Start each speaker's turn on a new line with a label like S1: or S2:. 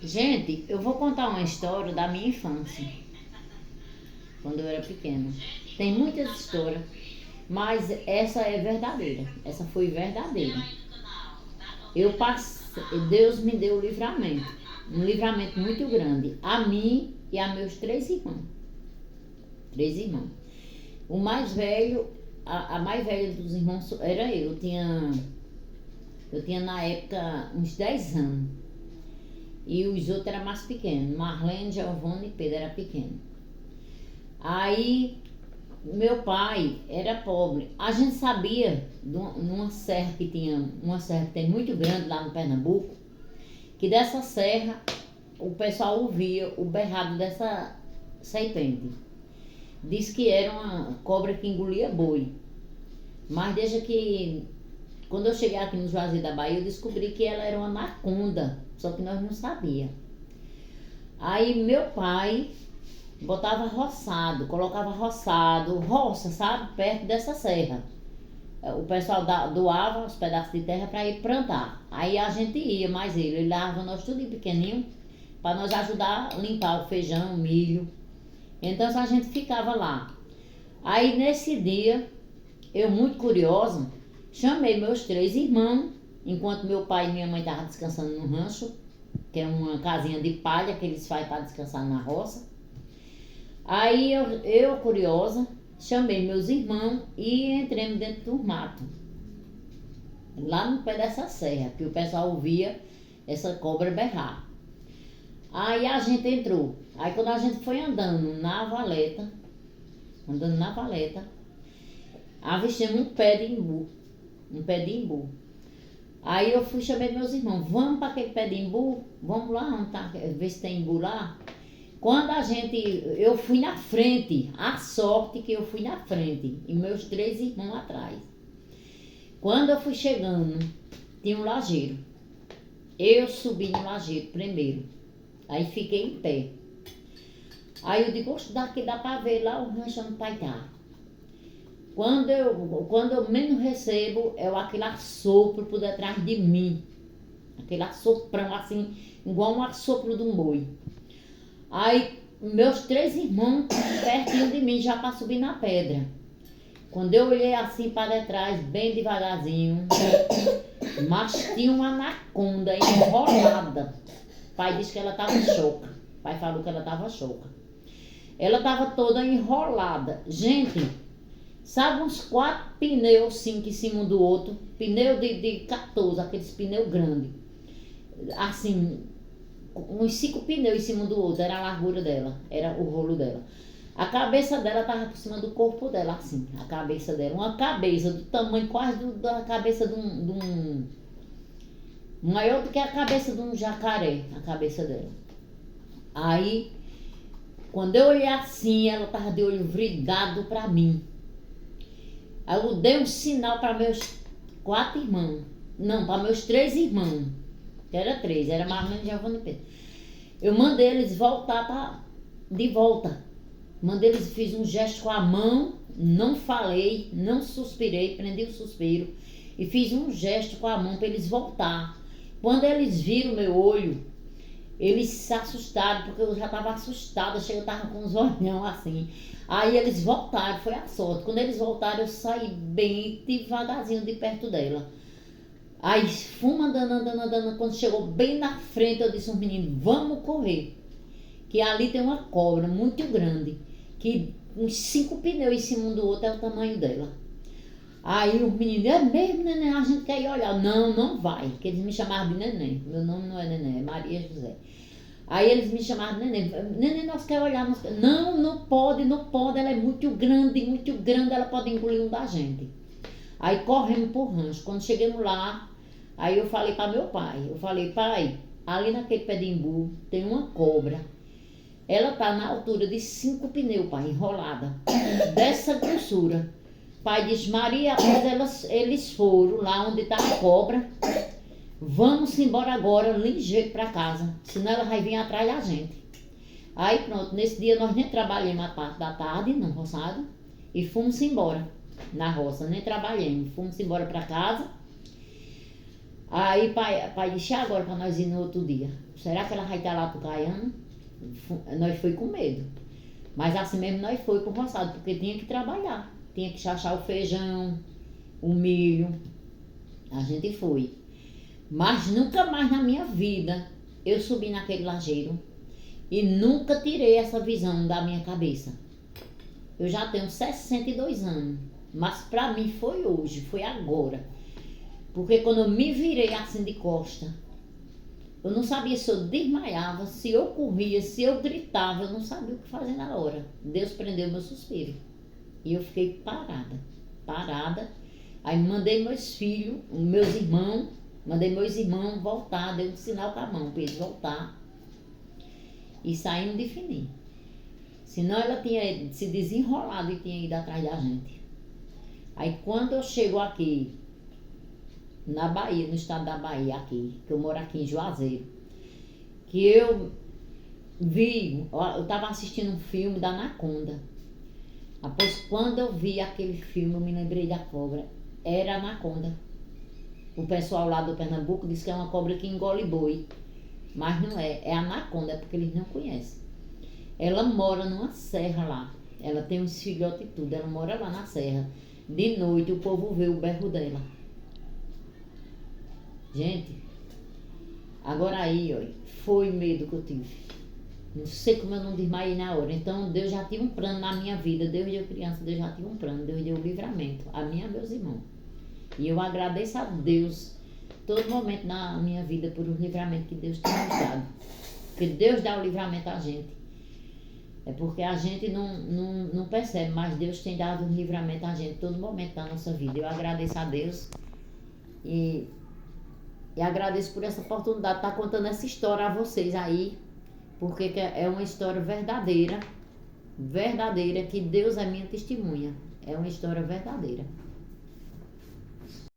S1: Gente, eu vou contar uma história da minha infância, quando eu era pequena. Tem muitas histórias, mas essa é verdadeira. Essa foi verdadeira. Eu passei, Deus me deu o livramento, um livramento muito grande, a mim e a meus três irmãos. Três irmãos. O mais velho, a mais velha dos irmãos era eu. Eu tinha na época uns 10 anos. E os outros eram mais pequenos. Marlene, Giovanni e Pedro eram pequenos. Aí, meu pai era pobre. A gente sabia, numa serra que tinha, uma serra que tem muito grande lá no Pernambuco, que dessa serra o pessoal ouvia o berrado dessa serpente. Diz que era uma cobra que engolia boi. Mas desde que, quando eu cheguei aqui no Juazeiro da Bahia, eu descobri que ela era uma anaconda, só que nós não sabíamos. Aí meu pai botava roçado, colocava roça, sabe? Perto dessa serra. O pessoal doava os pedaços de terra para ir plantar. Aí a gente ia, mas ele dava nós tudo em pequenininho, para nós ajudar a limpar o feijão, o milho. Então a gente ficava lá. Aí nesse dia, eu muito curiosa, chamei meus três irmãos, enquanto meu pai e minha mãe estavam descansando no rancho, que é uma casinha de palha que eles fazem para descansar na roça. Aí eu curiosa, chamei meus irmãos e entramos dentro do mato, lá no pé dessa serra, que o pessoal ouvia essa cobra berrar. Aí a gente entrou. Aí quando a gente foi andando na valeta, avistamos um pé de imbu. Aí eu fui chamei meus irmãos, vamos para aquele pé de imbu, vamos lá, ver se tem imbu lá. Quando eu fui na frente, a sorte que eu fui na frente, e meus três irmãos atrás. Quando eu fui chegando, tinha um lajeiro. Eu subi no lajeiro primeiro, aí fiquei em pé. Aí eu digo, daqui dá para ver lá o rancho onde o pai tá. Quando eu menos recebo, é aquele assopro por detrás de mim. Aquele assoprão assim, igual um assopro de um boi. Aí meus três irmãos pertinho de mim já para subir na pedra. Quando eu olhei assim para trás, bem devagarzinho, mas tinha uma anaconda enrolada. O pai disse que ela estava choca. O pai falou que ela estava choca. Ela estava toda enrolada. Gente, sabe uns 4 pneus, 5 em cima do outro? Pneu de 14, aqueles pneus grandes. Assim, uns 5 pneus em cima do outro, era a largura dela, era o rolo dela. A cabeça dela estava por cima do corpo dela, assim, a cabeça dela. Uma cabeça do tamanho quase da cabeça de um maior do que a cabeça de um jacaré, a cabeça dela. Aí, quando eu olhei assim, ela estava de olho virado para mim. Aí eu dei um sinal para meus 4 irmãos. Não, para meus 3 irmãos. Que era 3, era Marlene, Giovanni e Pedro. Eu mandei eles voltar de volta. Mandei eles, fiz um gesto com a mão, não falei, não suspirei, prendi o suspiro. E fiz um gesto com a mão para eles voltar. Quando eles viram meu olho, eles se assustaram, porque eu já estava assustada, eu estava com os olhão assim. Aí eles voltaram, foi a sorte. Quando eles voltaram, eu saí bem devagarzinho de perto dela. Aí fomos andando. Quando chegou bem na frente, eu disse aos meninos, vamos correr. Que ali tem uma cobra muito grande, que uns 5 pneus em cima um do outro é o tamanho dela. Aí os meninos, é mesmo, neném, a gente quer ir olhar. Não vai, porque eles me chamavam de neném. Meu nome não é neném, é Maria José. Aí eles me chamaram de neném, nós queremos olhar. Não pode, ela é muito grande, ela pode engolir um da gente. Aí corremos pro rancho. Quando chegamos lá, aí eu falei para meu pai, pai, ali naquele pé de imbu tem uma cobra. Ela tá na altura de 5 pneus, pai, enrolada, dessa grossura. Pai disse, Maria, após eles foram lá onde tá a cobra, vamos embora agora, ligeiro para casa, senão ela vai vir atrás da gente. Aí pronto, nesse dia nós nem trabalhamos a parte da tarde, no roçado, e fomos embora na roça, nem trabalhamos, fomos embora para casa. Aí pai disse, "E agora para nós ir no outro dia? Será que ela vai estar lá pro Caiano?" Nós foi com medo. Mas assim mesmo nós foi pro roçado, porque tinha que trabalhar. Tinha que chachar o feijão, o milho. A gente foi. Mas nunca mais na minha vida eu subi naquele lajeiro e nunca tirei essa visão da minha cabeça. Eu já tenho 62 anos, mas para mim foi hoje, foi agora. Porque quando eu me virei assim de costa, eu não sabia se eu desmaiava, se eu corria, se eu gritava, eu não sabia o que fazer na hora. Deus prendeu meu suspiro. E eu fiquei parada. Aí mandei meus filhos, mandei meus irmãos voltar, dei um sinal com a mão para eles voltar. E saímos de fininho. Senão ela tinha se desenrolado e tinha ido atrás da gente. Aí quando eu chego aqui, na Bahia, no estado da Bahia aqui, que eu moro aqui em Juazeiro, que eu estava assistindo um filme da Anaconda. Após quando eu vi aquele filme, eu me lembrei da cobra. Era a Anaconda. O pessoal lá do Pernambuco disse que é uma cobra que engole boi. Mas não é, é a Anaconda, é porque eles não conhecem. Ela mora numa serra lá. Ela tem uns filhotes e tudo, ela mora lá na serra. De noite o povo vê o berro dela. Gente, agora aí, ó, foi medo que eu tive. Não sei como eu não desmaiei na hora. Então Deus já tinha um plano na minha vida. Desde eu criança, Deus já tinha um plano. Deus deu o livramento a mim e a meus irmãos. E eu agradeço a Deus todo momento na minha vida por os livramentos que Deus tem nos dado. Porque Deus dá o livramento a gente. É porque a gente não percebe, mas Deus tem dado um livramento a gente todo momento da nossa vida. Eu agradeço a Deus e agradeço por essa oportunidade de estar contando essa história a vocês aí, porque é uma história verdadeira, que Deus é minha testemunha. É uma história verdadeira.